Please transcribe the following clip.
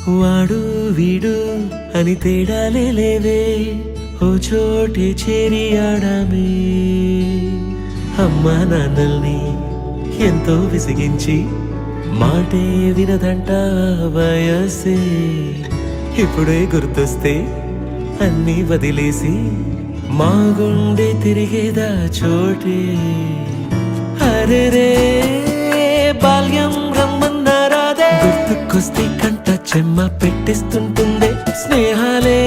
వాడు వీడు అని తేడాలే లేవే, ఓ చోటే చేరి ఆడామే. అమ్మా నాన్నల్ని ఎంతో విసిగించి మాటే వినదంట వయసే. ఇప్పుడే గుర్తొస్తే అన్నీ వదిలేసి మా గుండె తిరిగేదా చోటే. అరే రే బాల్యం రమ్మన్నారాదే, గుర్తుకొస్తే కంట చెమ్మ పెట్టిస్తుంటుందే. స్నేహాలే